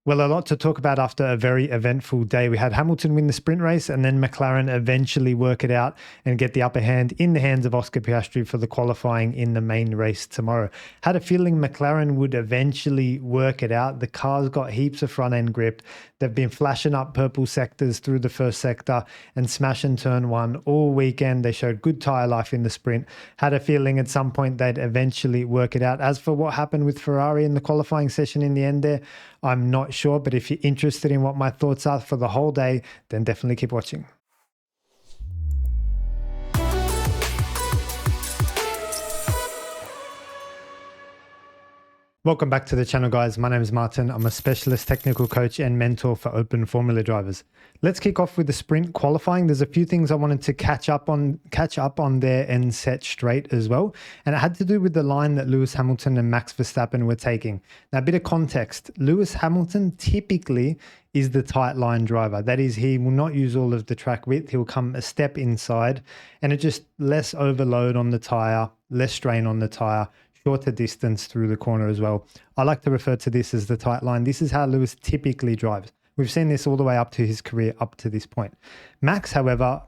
Well, a lot to talk about after a very eventful day. We had Hamilton win the sprint race and then McLaren eventually work it out and get the upper hand in the hands of Oscar Piastri for the qualifying in the main race tomorrow. Had a feeling McLaren would eventually work it out. The car's got heaps of front end grip. They've been flashing up purple sectors through the first sector and smashing turn one all weekend. They showed good tyre life in the sprint. Had a feeling at some point they'd eventually work it out. As for what happened with Ferrari in the qualifying session in the end there, I'm not sure, but if you're interested in what my thoughts are for the whole day, then definitely keep watching. Welcome back to the channel, guys. My name is Martin. I'm a specialist technical coach and mentor for open formula drivers. Let's kick off with the sprint qualifying. There's a few things I wanted to catch up on there and set straight as well. And it had to do with the line that Lewis Hamilton and Max Verstappen were taking. Now, a bit of context. Lewis Hamilton typically is the tight line driver. That is, he will not use all of the track width. He'll come a step inside and it just less overload on the tire, less strain on the tire, shorter distance through the corner as well. I like to refer to this as the tight line. This is how Lewis typically drives. We've seen this all the way up to his career up to this point. Max, however,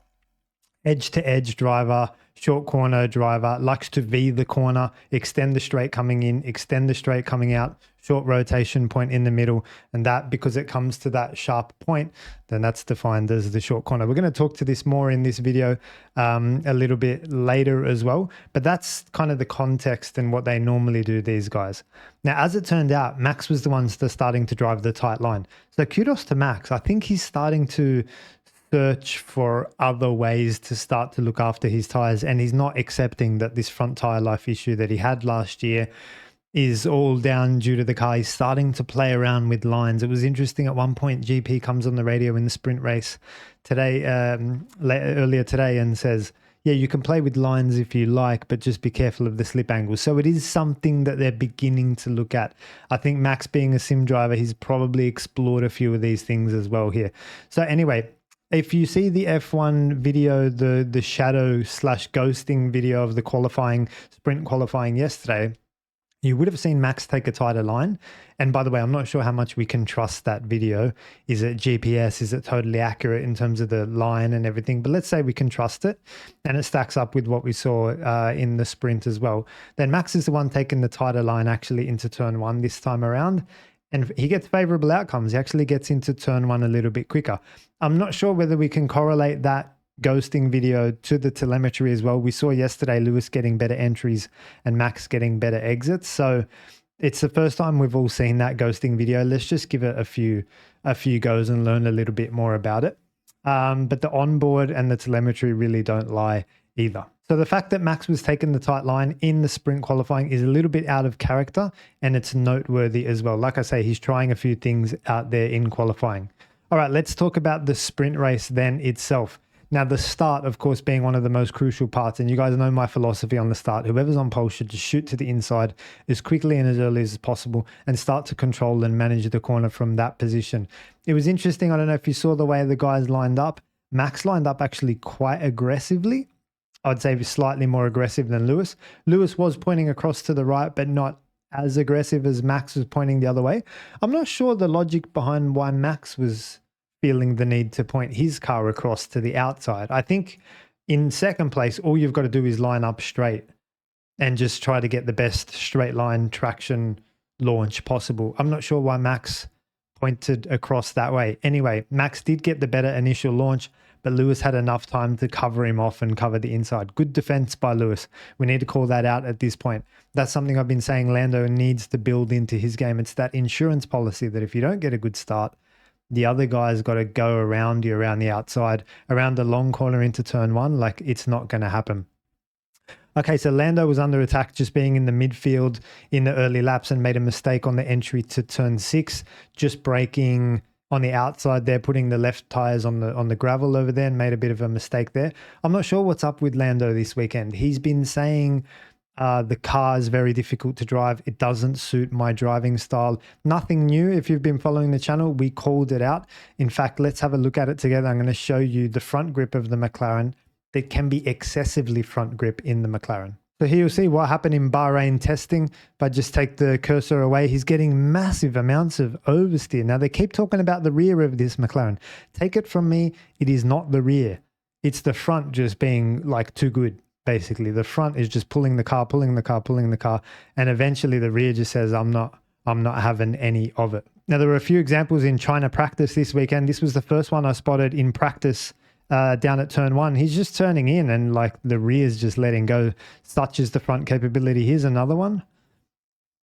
edge-to-edge driver, short corner driver, likes to V the corner, extend the straight coming in, extend the straight coming out, short rotation point in the middle. And that, because it comes to that sharp point, then that's defined as the short corner. We're going to talk to this more in this video a little bit later as well. But that's kind of the context and what they normally do, these guys. Now, as it turned out, Max was the ones that starting to drive the tight line. So kudos to Max. I think he's starting to search for other ways to start to look after his tires, and he's not accepting that this front tire life issue that he had last year is all down due to the car. He's starting to play around with lines. It was interesting at one point, GP comes on the radio in the sprint race today, earlier today, and says, yeah, you can play with lines if you like, but just be careful of the slip angle. So it is something that they're beginning to look at. I think Max, being a sim driver, he's probably explored a few of these things as well here. So anyway, if you see the F1 video, the shadow / ghosting video of the sprint qualifying yesterday, you would have seen Max take a tighter line. And by the way, I'm not sure how much we can trust that video. Is it GPS? Is it totally accurate in terms of the line and everything? But let's say we can trust it and it stacks up with what we saw in the sprint as well. Then Max is the one taking the tighter line actually into turn one this time around. And he gets favorable outcomes. He actually gets into turn one a little bit quicker. I'm not sure whether we can correlate that ghosting video to the telemetry as well. We saw yesterday Lewis getting better entries and Max getting better exits. So it's the first time we've all seen that ghosting video. Let's just give it a few goes and learn a little bit more about it. But the onboard and the telemetry really don't lie either. So the fact that Max was taking the tight line in the sprint qualifying is a little bit out of character, and it's noteworthy as well. Like I say, he's trying a few things out there in qualifying. All right, let's talk about the sprint race then itself. Now, the start, of course, being one of the most crucial parts, and you guys know my philosophy on the start. Whoever's on pole should just shoot to the inside as quickly and as early as possible and start to control and manage the corner from that position. It was interesting. I don't know if you saw the way the guys lined up. Max lined up actually quite aggressively. I'd say slightly more aggressive than Lewis. Lewis was pointing across to the right, but not as aggressive as Max was pointing the other way. I'm not sure the logic behind why Max was feeling the need to point his car across to the outside. I think in second place, all you've got to do is line up straight and just try to get the best straight line traction launch possible. I'm not sure why Max pointed across that way. Anyway, Max did get the better initial launch, but Lewis had enough time to cover him off and cover the inside. Good defense by Lewis. We need to call that out at this point. That's something I've been saying Lando needs to build into his game. It's that insurance policy that if you don't get a good start, the other guy's got to go around you, around the outside, around the long corner into turn one. Like, it's not going to happen. Okay, so Lando was under attack just being in the midfield in the early laps and made a mistake on the entry to turn 6, just braking on the outside there, putting the left tires on the gravel over there, and made a bit of a mistake there. I'm not sure what's up with Lando this weekend. He's been saying the car is very difficult to drive. It doesn't suit my driving style. Nothing new. If you've been following the channel, we called it out. In fact, let's have a look at it together. I'm going to show you the front grip of the McLaren. There can be excessively front grip in the McLaren. So here you'll see what happened in Bahrain testing. If I just take the cursor away, he's getting massive amounts of oversteer. Now they keep talking about the rear of this McLaren. Take it from me, it is not the rear. It's the front just being like too good, basically. The front is just pulling the car, pulling the car, pulling the car. And eventually the rear just says, I'm not having any of it. Now there were a few examples in China practice this weekend. This was the first one I spotted in practice down at turn 1. He's just turning in and like the rear's just letting go. Such is the front capability. Here's another one.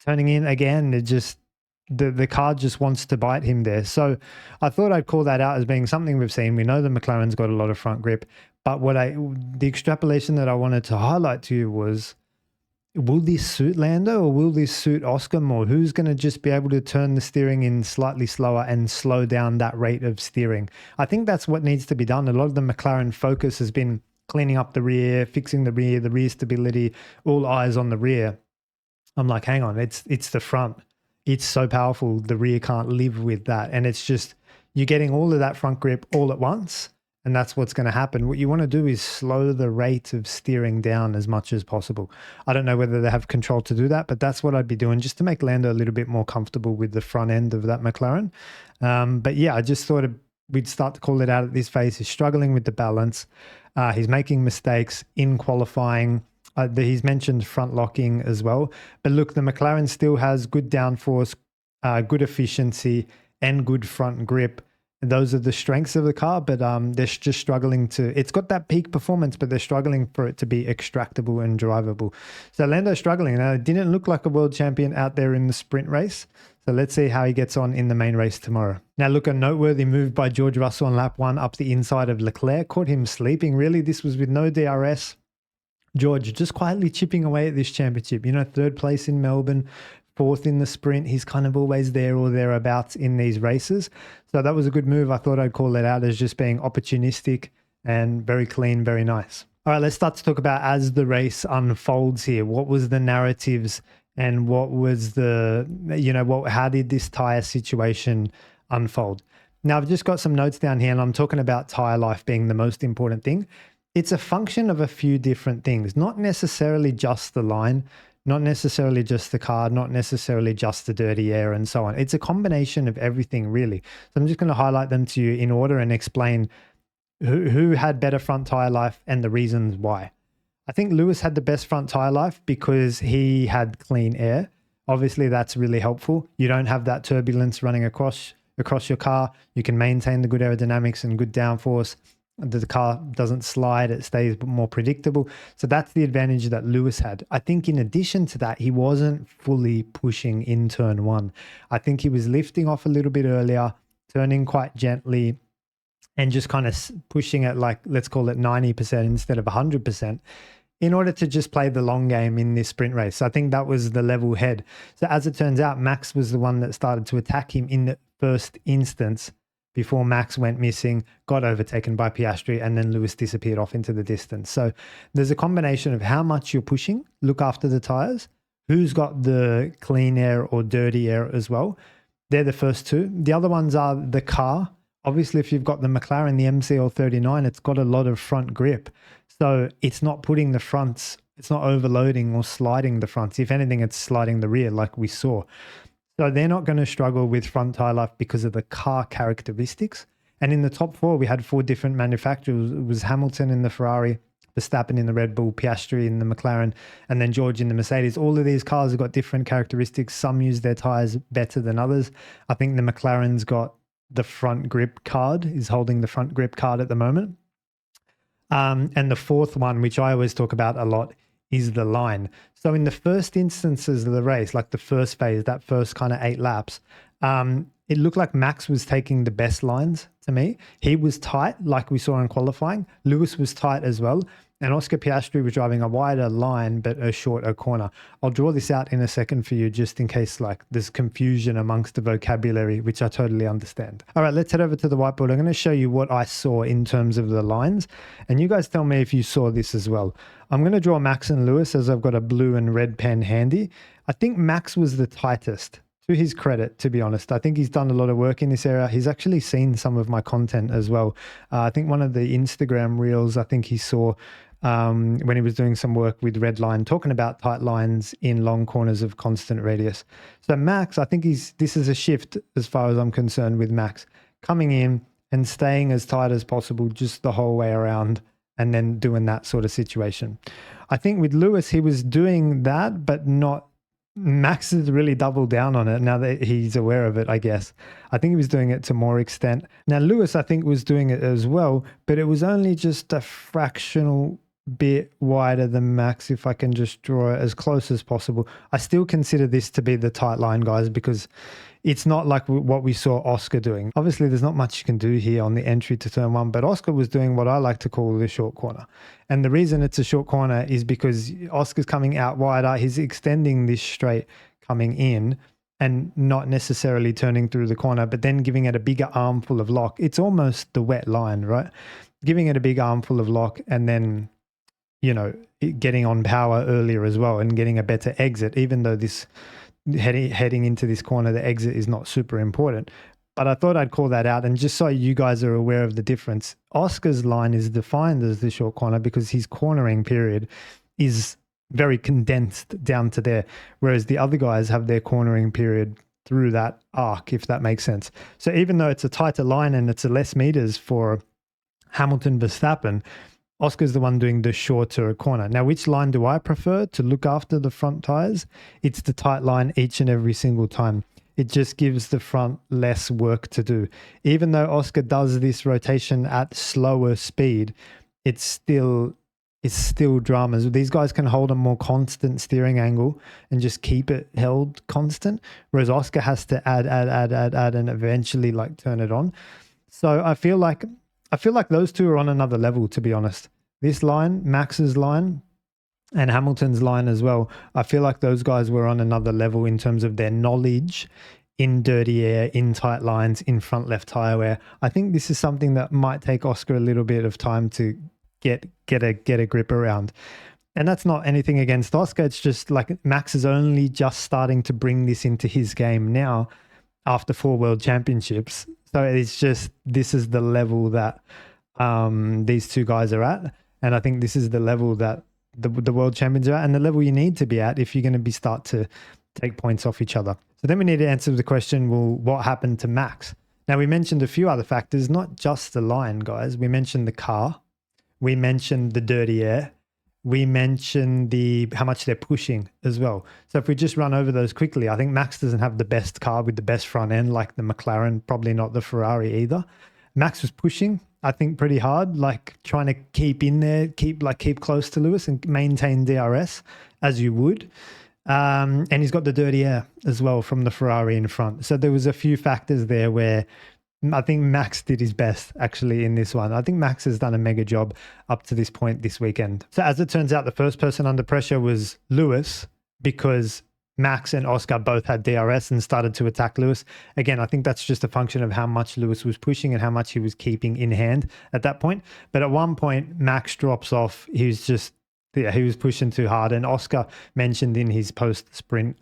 Turning in again, it just, the car just wants to bite him there. So I thought I'd call that out as being something we've seen. We know the McLaren's got a lot of front grip, but the extrapolation that I wanted to highlight to you was, will this suit Lando or will this suit Oscar more? Who's going to just be able to turn the steering in slightly slower and slow down that rate of steering? I think that's what needs to be done. A lot of the McLaren focus has been cleaning up the rear, fixing the rear stability, all eyes on the rear. I'm like, hang on, it's the front. It's so powerful. The rear can't live with that. And it's just, you're getting all of that front grip all at once. And that's what's going to happen. What you want to do is slow the rate of steering down as much as possible. I don't know whether they have control to do that, but that's what I'd be doing just to make Lando a little bit more comfortable with the front end of that McLaren. But yeah, I just thought we'd start to call it out at this phase. He's struggling with the balance. He's making mistakes in qualifying. He's mentioned front locking as well. But look, the McLaren still has good downforce, good efficiency, and good front grip. Those are the strengths of the car, but they're just struggling to, it's got that peak performance, but they're struggling for it to be extractable and drivable. So Lando's struggling. Now, it didn't look like a world champion out there in the sprint race. So let's see how he gets on in the main race tomorrow. Now, look, a noteworthy move by George Russell on lap 1 up the inside of Leclerc. Caught him sleeping, really. This was with no DRS. George just quietly chipping away at this championship. You know, 3rd place in Melbourne, 4th in the sprint. He's kind of always there or thereabouts in these races. So that was a good move. I thought I'd call it out as just being opportunistic and very clean, very nice. All right, let's start to talk about as the race unfolds here. What was the narratives and what was the, how did this tyre situation unfold? Now, I've just got some notes down here and I'm talking about tyre life being the most important thing. It's a function of a few different things, not necessarily just the line, not necessarily just the car, not necessarily just the dirty air and so on. It's a combination of everything, really. So I'm just going to highlight them to you in order and explain who had better front tire life and the reasons why. I think Lewis had the best front tire life because he had clean air. Obviously, that's really helpful. You don't have that turbulence running across your car. You can maintain the good aerodynamics and good downforce. The car doesn't slide, it stays more predictable. So that's the advantage that Lewis had. I think in addition to that, he wasn't fully pushing in turn 1. I think he was lifting off a little bit earlier, turning quite gently, and just kind of pushing it like, let's call it 90% instead of 100%, in order to just play the long game in this sprint race. So I think that was the level head. So as it turns out, Max was the one that started to attack him in the first instance, before Max went missing, got overtaken by Piastri, and then Lewis disappeared off into the distance. So there's a combination of how much you're pushing, look after the tires, who's got the clean air or dirty air as well. They're the first two. The other ones are the car. Obviously, if you've got the McLaren, the MCL39, it's got a lot of front grip. So it's not putting the fronts, it's not overloading or sliding the fronts. If anything, it's sliding the rear like we saw. So they're not going to struggle with front tire life because of the car characteristics. And in the top 4, we had 4 different manufacturers. It was Hamilton in the Ferrari, Verstappen in the Red Bull, Piastri in the McLaren, and then George in the Mercedes. All of these cars have got different characteristics. Some use their tires better than others. I think the McLaren's got the front grip card, is holding the front grip card at the moment. And the 4th one, which I always talk about a lot, is the line. So in the first instances of the race, like the first phase, that first kind of 8 laps, it looked like Max was taking the best lines to me. He was tight, like we saw in qualifying. Lewis was tight as well. And Oscar Piastri was driving a wider line, but a shorter corner. I'll draw this out in a second for you, just in case like there's confusion amongst the vocabulary, which I totally understand. All right, let's head over to the whiteboard. I'm going to show you what I saw in terms of the lines. And you guys tell me if you saw this as well. I'm going to draw Max and Lewis as I've got a blue and red pen handy. I think Max was the tightest. To his credit, to be honest. I think he's done a lot of work in this area. He's actually seen some of my content as well. I think one of the Instagram reels, I think he saw when he was doing some work with Red Line, talking about tight lines in long corners of constant radius. So Max, I think this is a shift as far as I'm concerned with Max, coming in and staying as tight as possible just the whole way around and then doing that sort of situation. I think with Lewis, he was doing that, but not. Max has really doubled down on it now that he's aware of it, I guess. I think he was doing it to more extent. Now, Lewis, I think, was doing it as well, but it was only just a fractional bit wider than Max, if I can just draw it as close as possible. I still consider this to be the tight line, guys, because it's not like what we saw Oscar doing. Obviously, there's not much you can do here on the entry to turn one, but Oscar was doing what I like to call the short corner. And the reason it's a short corner is because Oscar's coming out wider. He's extending this straight coming in and not necessarily turning through the corner, but then giving it a bigger armful of lock. It's almost the wet line, right? Giving it a big armful of lock and then, getting on power earlier as well and getting a better exit, even though this heading into this corner, the exit is not super important. But I thought I'd call that out. And just so you guys are aware of the difference, Oscar's line is defined as the short corner because his cornering period is very condensed down to there, whereas the other guys have their cornering period through that arc, if that makes sense. So even though it's a tighter line and it's a less meters for Hamilton Verstappen, Oscar's the one doing the shorter corner. Now, which line do I prefer to look after the front tires? It's the tight line each and every single time. It just gives the front less work to do. Even though Oscar does this rotation at slower speed, it's still dramas. These guys can hold a more constant steering angle and just keep it held constant, whereas Oscar has to add, and eventually turn it on. So I feel like those two are on another level, to be honest. This line, Max's line, and Hamilton's line as well, I feel like those guys were on another level in terms of their knowledge in dirty air, in tight lines, in front left tire wear. I think this is something that might take Oscar a little bit of time to get a grip around. And that's not anything against Oscar. It's just like Max is only just starting to bring this into his game now after 4 world championships. So it's just, this is the level that these two guys are at. And I think this is the level that the world champions are at and the level you need to be at if you're going to start to take points off each other. So then we need to answer the question, well, what happened to Max? Now, we mentioned a few other factors, not just the line, guys. We mentioned the car. We mentioned the dirty air. We mentioned how much they're pushing as well. So if we just run over those quickly, I think Max doesn't have the best car with the best front end like the McLaren, probably not the Ferrari either. Max was pushing, I think, pretty hard, trying to keep in there, keep close to Lewis and maintain DRS as you would. And he's got the dirty air as well from the Ferrari in front. So there was a few factors there where I think Max did his best actually in this one. I think Max has done a mega job up to this point this weekend. So as it turns out, the first person under pressure was Lewis because Max and Oscar both had DRS and started to attack Lewis. Again, I think that's just a function of how much Lewis was pushing and how much he was keeping in hand at that point. But at one point, Max drops off. He was pushing too hard. And Oscar mentioned in his post-sprint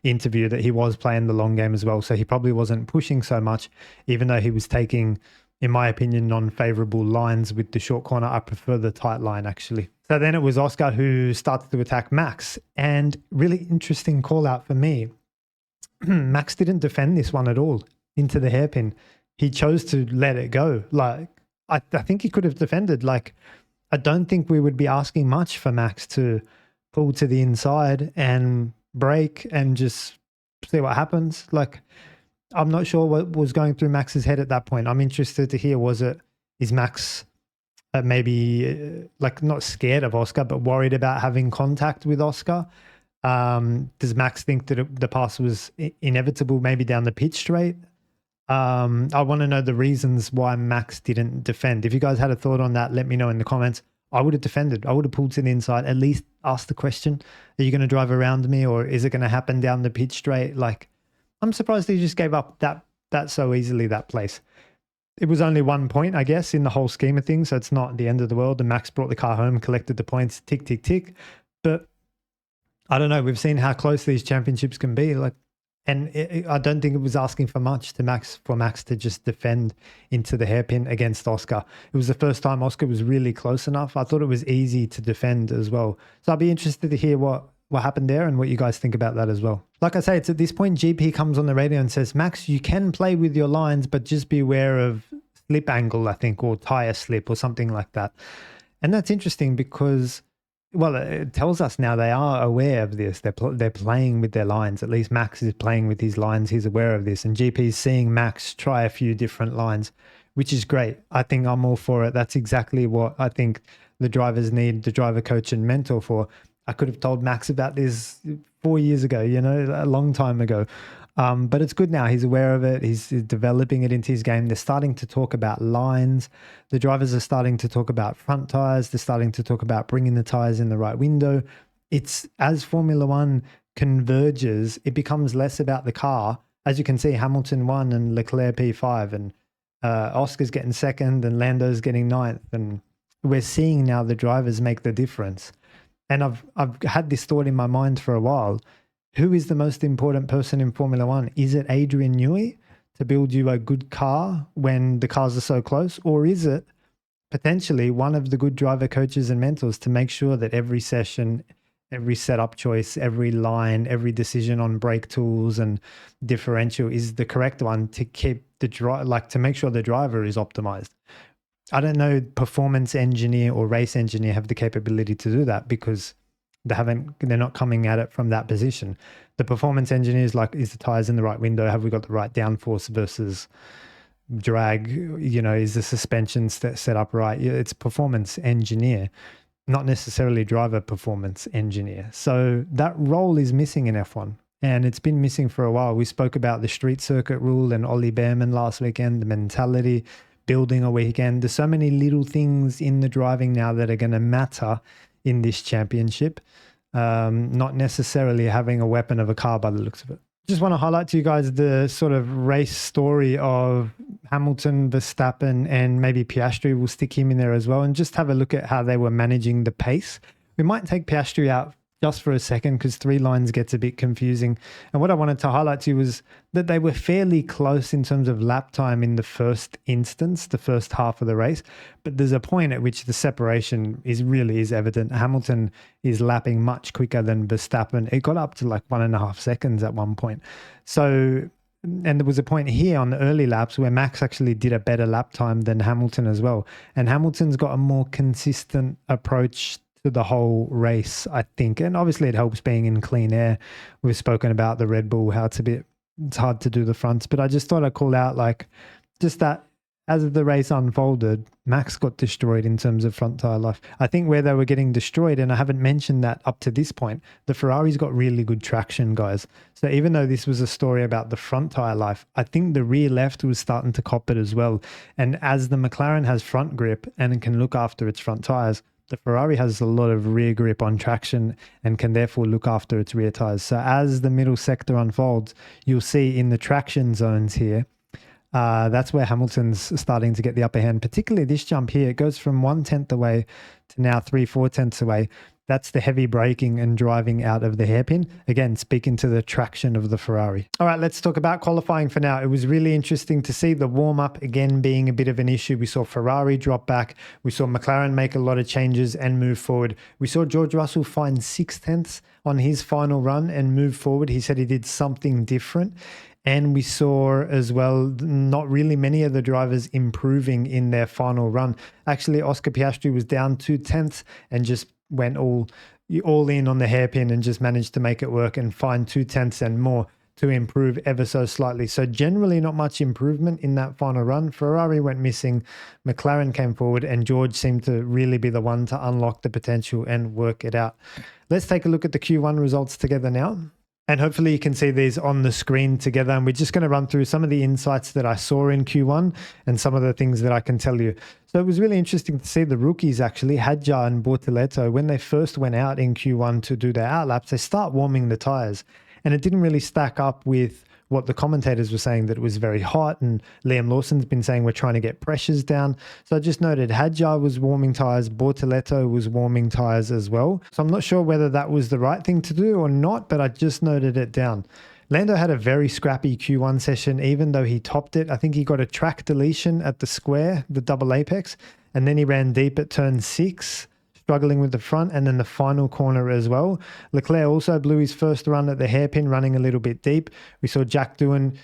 interview that he was playing the long game as well. So he probably wasn't pushing so much, even though he was taking, in my opinion, non-favorable lines with the short corner. I prefer the tight line, actually. So then it was Oscar who started to attack Max. And really interesting call out for me. Max didn't defend this one at all into the hairpin. He chose to let it go. I think he could have defended. I don't think we would be asking much for Max to pull to the inside and brake and just see what happens. I'm not sure what was going through Max's head at that point. I'm interested to hear, is Max maybe not scared of Oscar, but worried about having contact with Oscar? Does Max think that the pass was inevitable maybe down the pitch straight? I want to know the reasons why Max didn't defend. If you guys had a thought on that, let me know in the comments. I would have defended. I would have pulled to the inside, at least asked the question, are you going to drive around me or is it going to happen down the pitch straight? I'm surprised he just gave up that so easily, that place. It was only 1 point, I guess, in the whole scheme of things, so it's not the end of the world. And Max brought the car home, collected the points, tick, tick, tick. But I don't know. We've seen how close these championships can be. And I don't think it was asking for much for Max to just defend into the hairpin against Oscar. It was the first time Oscar was really close enough. I thought it was easy to defend as well. So I'll be interested to hear what happened there and what you guys think about that as well. Like I say, it's at this point GP comes on the radio and says, Max, you can play with your lines, but just be aware of slip angle, I think, or tire slip or something like that. And that's interesting because, well, it tells us now they are aware of this. They're playing with their lines. At least Max is playing with his lines. He's aware of this. And GP's seeing Max try a few different lines, which is great. I think I'm all for it. That's exactly what I think the drivers need the driver coach and mentor for. I could have told Max about this 4 years ago, a long time ago. But it's good now. He's aware of it. He's developing it into his game. They're starting to talk about lines. The drivers are starting to talk about front tires. They're starting to talk about bringing the tires in the right window. It's as Formula One converges, it becomes less about the car. As you can see, Hamilton won and Leclerc P5 and Oscar's getting second and Lando's getting ninth. And we're seeing now the drivers make the difference. And I've had this thought in my mind for a while. Who is the most important person in Formula One? Is it Adrian Newey to build you a good car when the cars are so close? Or is it potentially one of the good driver coaches and mentors to make sure that every session, every setup choice, every line, every decision on brake tools and differential is the correct one to keep the to make sure the driver is optimized? I don't know performance engineer or race engineer have the capability to do that because they're not coming at it from that position. The performance engineers is the tires in the right window? Have we got the right downforce versus drag? Is the suspension set up right? It's performance engineer, not necessarily driver performance engineer. So that role is missing in F1 and it's been missing for a while. We spoke about the street circuit rule and Ollie Behrman last weekend, the mentality, building a weekend. There's so many little things in the driving now that are going to matter in this championship, not necessarily having a weapon of a car by the looks of it. Just want to highlight to you guys the sort of race story of Hamilton, Verstappen, and maybe Piastri. We'll stick him in there as well and just have a look at how they were managing the pace. We might take Piastri out just for a second because 3 lines gets a bit confusing. And what I wanted to highlight to you was that they were fairly close in terms of lap time in the first instance, the first half of the race. But there's a point at which the separation is evident. Hamilton is lapping much quicker than Verstappen. It got up to 1.5 seconds at one point. So, and there was a point here on the early laps where Max actually did a better lap time than Hamilton as well. And Hamilton's got a more consistent approach the whole race, I think. And obviously it helps being in clean air. We've spoken about the Red Bull, how it's hard to do the fronts, but I just thought I'd call out just that as the race unfolded, Max got destroyed in terms of front tire life. I think where they were getting destroyed, and I haven't mentioned that up to this point, the Ferraris got really good traction, guys. So even though this was a story about the front tire life, I think the rear left was starting to cop it as well. And as the McLaren has front grip and can look after its front tires, the Ferrari has a lot of rear grip on traction and can therefore look after its rear tires. So as the middle sector unfolds, you'll see in the traction zones here, that's where Hamilton's starting to get the upper hand, particularly this jump here. It goes from 1/10 away to now 3/4 away. That's the heavy braking and driving out of the hairpin. Again, speaking to the traction of the Ferrari. All right, let's talk about qualifying for now. It was really interesting to see the warm-up again being a bit of an issue. We saw Ferrari drop back. We saw McLaren make a lot of changes and move forward. We saw George Russell find 6/10 on his final run and move forward. He said he did something different. And we saw as well, not really many of the drivers improving in their final run. Actually, Oscar Piastri was down 2/10 and just went all in on the hairpin and just managed to make it work and find 2/10 and more to improve ever so slightly. So generally not much improvement in that final run. Ferrari went missing, McLaren came forward, and George seemed to really be the one to unlock the potential and work it out. Let's take a look at the Q1 results together now. And hopefully you can see these on the screen together. And we're just going to run through some of the insights that I saw in Q1 and some of the things that I can tell you. So it was really interesting to see the rookies actually, Hadjar and Bortoleto, when they first went out in Q1 to do their outlaps, they start warming the tires. And it didn't really stack up with what the commentators were saying, that it was very hot, and Liam Lawson's been saying we're trying to get pressures down. So I just noted Hadjar was warming tires, Bortoleto was warming tires as well. So I'm not sure whether that was the right thing to do or not, but I just noted it down. Lando had a very scrappy Q1 session, even though he topped it. I think he got a track deletion at the square, the double apex, and then he ran deep at turn 6, struggling with the front, and then the final corner as well. Leclerc also blew his first run at the hairpin, running a little bit deep. We saw Jack doing,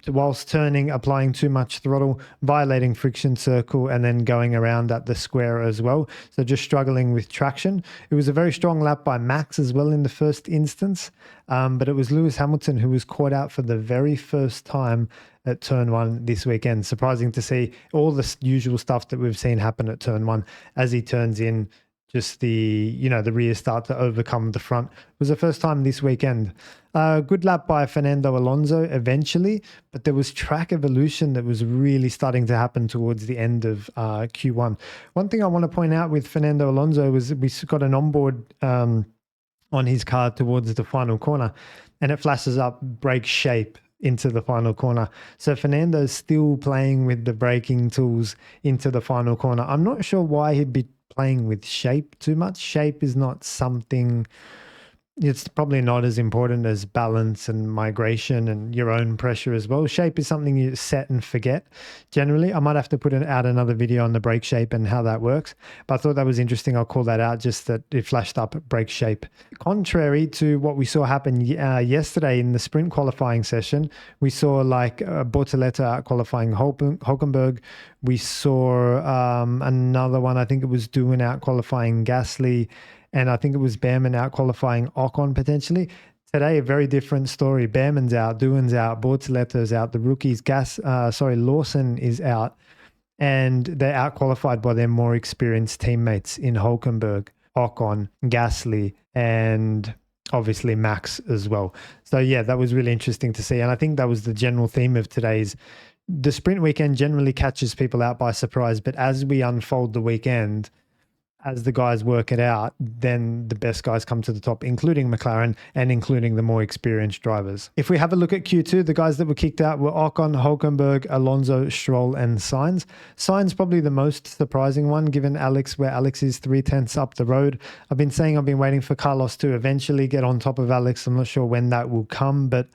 whilst turning, applying too much throttle, violating friction circle, and then going around at the square as well. So just struggling with traction. It was a very strong lap by Max as well in the first instance, but it was Lewis Hamilton who was caught out for the very first time at turn 1 this weekend. Surprising to see all the usual stuff that we've seen happen at turn 1 as he turns in. Just the rear start to overcome the front. It was the first time this weekend. Good lap by Fernando Alonso eventually, but there was track evolution that was really starting to happen towards the end of Q1. One thing I want to point out with Fernando Alonso was we got an onboard on his car towards the final corner, and it flashes up brake shape into the final corner. So Fernando's still playing with the braking tools into the final corner. I'm not sure why he'd be playing with shape too much. Shape is not something, it's probably not as important as balance and migration and your own pressure as well. Shape is something you set and forget generally. I might have to put out another video on the brake shape and how that works, but I thought that was interesting. I'll call that out, just that it flashed up brake shape. Contrary to what we saw happen yesterday in the sprint qualifying session, we saw like Bortoleto out qualifying Hulkenberg. We saw another one, I think it was Doohan out qualifying Gasly, and I think it was Behrman out qualifying Ocon potentially. Today, a very different story. Behrman's out, Doohan's out, Bortoleto's out, the rookies, Lawson is out, and they're out qualified by their more experienced teammates in Hulkenberg, Ocon, Gasly, and obviously Max as well. So yeah, that was really interesting to see. And I think that was the general theme of today's. The sprint weekend generally catches people out by surprise, but as we unfold the weekend, as the guys work it out, then the best guys come to the top, including McLaren and including the more experienced drivers. If we have a look at Q2, the guys that were kicked out were Ocon, Hulkenberg, Alonso, Stroll, and Sainz. Sainz probably the most surprising one, given where Alex is 3/10 up the road. I've been waiting for Carlos to eventually get on top of Alex. I'm not sure when that will come, but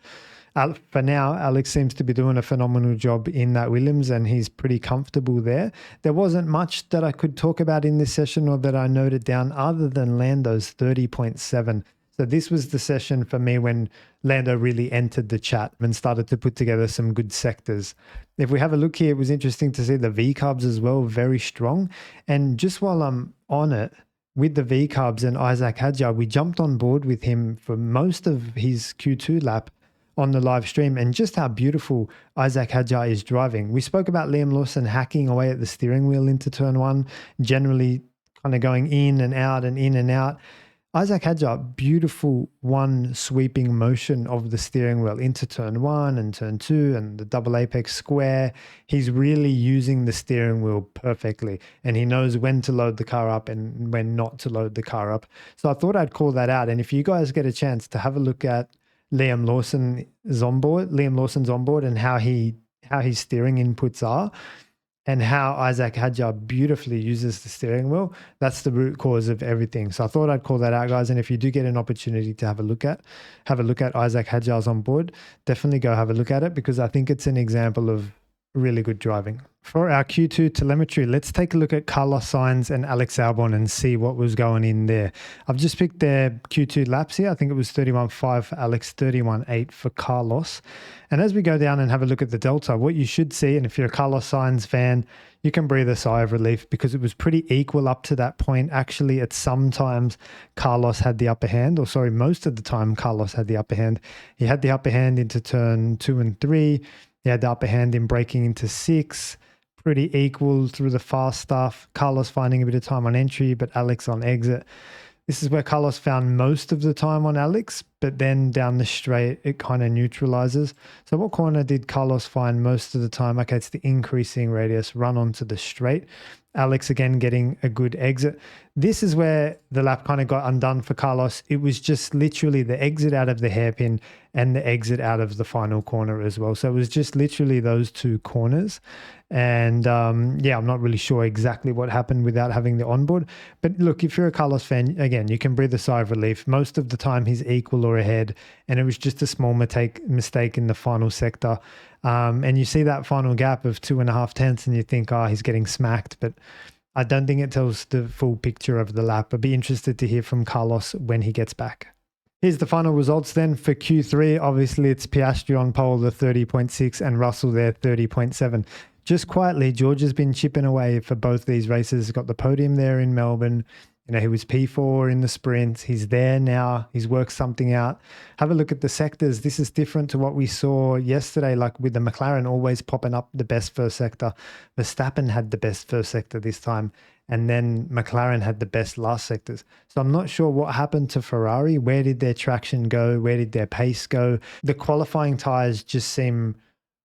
for now, Alex seems to be doing a phenomenal job in that Williams, and he's pretty comfortable there. There wasn't much that I could talk about in this session or that I noted down other than Lando's 30.7. So this was the session for me when Lando really entered the chat and started to put together some good sectors. If we have a look here, it was interesting to see the V-carbs as well, very strong. And just while I'm on it, with the V-carbs and Isaac Hadjar, we jumped on board with him for most of his Q2 lap on the live stream, and just how beautiful Isaac Hadjar is driving. We spoke about Liam Lawson hacking away at the steering wheel into turn 1, generally kind of going in and out and in and out. Isaac Hadjar, beautiful one sweeping motion of the steering wheel into turn 1 and turn 2 and the double apex square. He's really using the steering wheel perfectly, and he knows when to load the car up and when not to load the car up. So I thought I'd call that out. And if you guys get a chance to have a look at Liam Lawson's onboard and how his steering inputs are, and how Isaac Hadjar beautifully uses the steering wheel, that's the root cause of everything. So I thought I'd call that out, guys. And if you do get an opportunity to have a look at Isaac Hadjar's onboard, definitely go have a look at it, because I think it's an example of really good driving. For our Q2 telemetry, let's take a look at Carlos Sainz and Alex Albon and see what was going in there. I've just picked their Q2 laps here. I think it was 31.5 for Alex, 31.8 for Carlos. And as we go down and have a look at the Delta, what you should see, and if you're a Carlos Sainz fan, you can breathe a sigh of relief, because it was pretty equal up to that point. Actually, at some times, Carlos had the upper hand, most of the time Carlos had the upper hand. He had the upper hand into turn 2 and 3. He had the upper hand in braking into 6. Pretty equal through the fast stuff. Carlos finding a bit of time on entry, but Alex on exit. This is where Carlos found most of the time on Alex, but then down the straight, it kind of neutralizes. So what corner did Carlos find most of the time? Okay, it's the increasing radius, run onto the straight. Alex again getting a good exit. This is where the lap kind of got undone for Carlos. It was just literally the exit out of the hairpin and the exit out of the final corner as well. So it was just literally those two corners. And yeah, I'm not really sure exactly what happened without having the onboard. But look, if you're a Carlos fan, again, you can breathe a sigh of relief. Most of the time he's equal or ahead. And it was just a small mistake in the final sector. And you see that final gap of 2.5 tenths and you think, oh, he's getting smacked. But I don't think it tells the full picture of the lap. I'd be interested to hear from Carlos when he gets back. Here's the final results then for Q3. Obviously, it's Piastri on pole, the 30.6, and Russell there, 30.7. Just quietly, George has been chipping away for both these races. Got the podium there in Melbourne. You know, he was P4 in the sprint. He's there now. He's worked something out. Have a look at the sectors. This is different to what we saw yesterday, like with the McLaren always popping up the best first sector. Verstappen had the best first sector this time, and then McLaren had the best last sectors. So I'm not sure what happened to Ferrari. Where did their traction go? Where did their pace go? The qualifying tyres just seem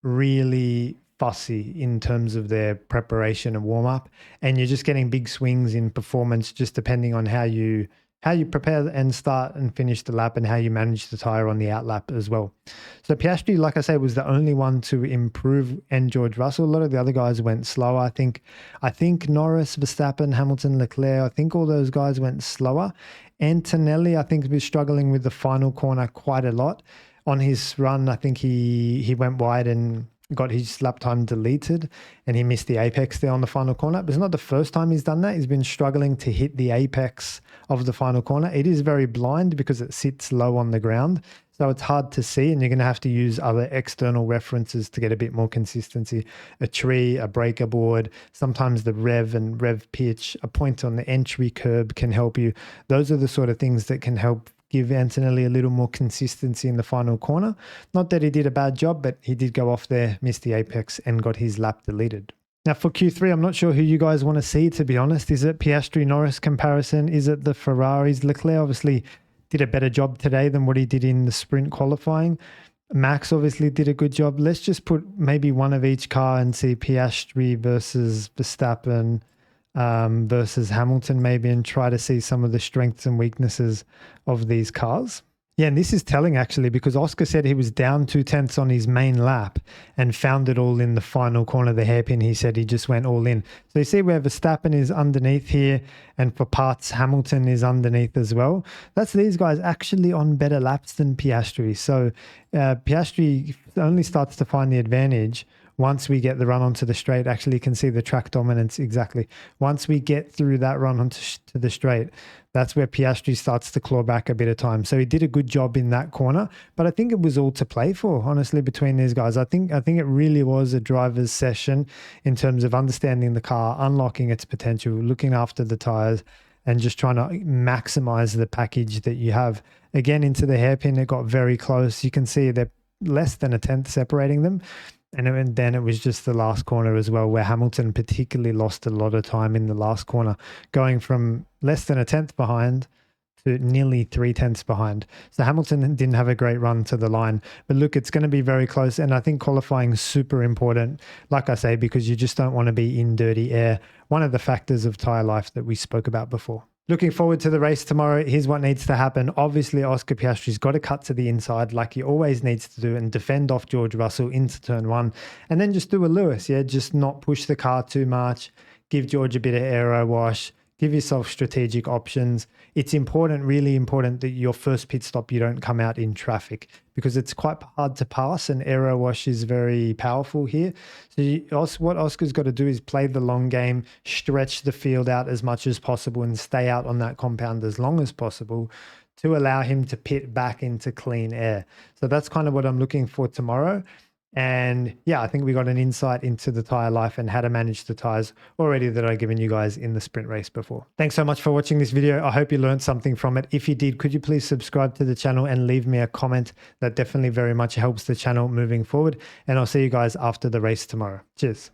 really fussy in terms of their preparation and warm-up, and you're just getting big swings in performance just depending on how you prepare and start and finish the lap and how you manage the tire on the out lap as well. So Piastri, like I say, was the only one to improve, and George Russell. A lot of the other guys went slower. I think Norris, Verstappen, Hamilton, Leclerc, I think all those guys went slower. Antonelli, I think, was struggling with the final corner quite a lot. On his run, I think he went wide and got his lap time deleted, and he missed the apex there on the final corner. But it's not the first time he's done that. He's been struggling to hit the apex of the final corner. It is very blind because it sits low on the ground, so it's hard to see, and you're going to have to use other external references to get a bit more consistency. A tree, a breaker board, sometimes the rev and rev pitch, a point on the entry curb can help you. Those are the sort of things that can help give Antonelli a little more consistency in the final corner. Not that he did a bad job, but he did go off there, missed the apex, and got his lap deleted. Now for Q3, I'm not sure who you guys want to see, to be honest. Is it Piastri-Norris comparison? Is it the Ferraris? Leclerc obviously did a better job today than what he did in the sprint qualifying. Max obviously did a good job. Let's just put maybe one of each car and see Piastri versus Verstappen, versus Hamilton maybe, and try to see some of the strengths and weaknesses of these cars. Yeah, and this is telling actually, because Oscar said he was down 2 tenths on his main lap and found it all in the final corner of the hairpin. He said he just went all in. So you see where Verstappen is underneath here, and for parts Hamilton is underneath as well. That's these guys actually on better laps than Piastri. So Piastri only starts to find the advantage once we get the run onto the straight. Actually, you can see the track dominance exactly. Once we get through that run onto the straight, that's where Piastri starts to claw back a bit of time. So he did a good job in that corner, but I think it was all to play for, honestly, between these guys. I think it really was a driver's session in terms of understanding the car, unlocking its potential, looking after the tires, and just trying to maximize the package that you have. Again, into the hairpin, it got very close. You can see they're less than a tenth separating them. And then it was just the last corner as well, where Hamilton particularly lost a lot of time in the last corner, going from less than a tenth behind to nearly 3 tenths behind. So Hamilton didn't have a great run to the line. But look, it's going to be very close. And I think qualifying is super important, like I say, because you just don't want to be in dirty air. One of the factors of tyre life that we spoke about before. Looking forward to the race tomorrow. Here's what needs to happen. Obviously, Oscar Piastri's got to cut to the inside like he always needs to do and defend off George Russell into turn one. And then just do a Lewis, yeah? Just not push the car too much. Give George a bit of aero wash. Give yourself strategic options. It's important, really important, that your first pit stop, you don't come out in traffic, because it's quite hard to pass, and aero wash is very powerful here. So what Oscar's got to do is play the long game, stretch the field out as much as possible, and stay out on that compound as long as possible to allow him to pit back into clean air. So that's kind of what I'm looking for tomorrow. And yeah, I think we got an insight into the tyre life and how to manage the tyres already that I've given you guys in the sprint race before. Thanks so much for watching this video. I hope you learned something from it. If you did, could you please subscribe to the channel and leave me a comment? That definitely very much helps the channel moving forward. And I'll see you guys after the race tomorrow. Cheers.